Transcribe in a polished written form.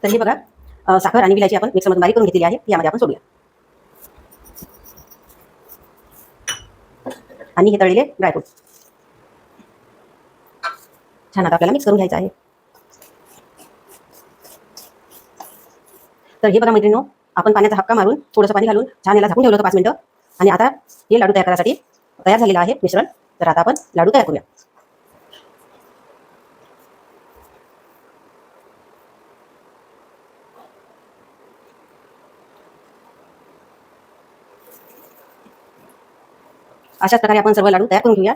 तर हे बघा, साखर आणि विलायची आपण मिक्सरमधून बारीक करून घेतलेली आहे, ती यामध्ये आपण सोडूया. आणि हे तळलेले ड्रायफ्रूट छान आता आपल्याला मिक्स करून घ्यायचं आहे. तर हे बघा मैत्रिणींनो, आपण पाण्याचा हक्का मारून थोडंसं पाणी घालून छान याला झाकून ठेवलं होतं 5 मिनिटं. आणि आता हे लाडू तयार करायसाठी तयार झालेलं आहे मिश्रण. तर आता आपण लाडू तयार करूया. अशाच प्रकारे आपण सर्व लाडू तयार करून घेऊया.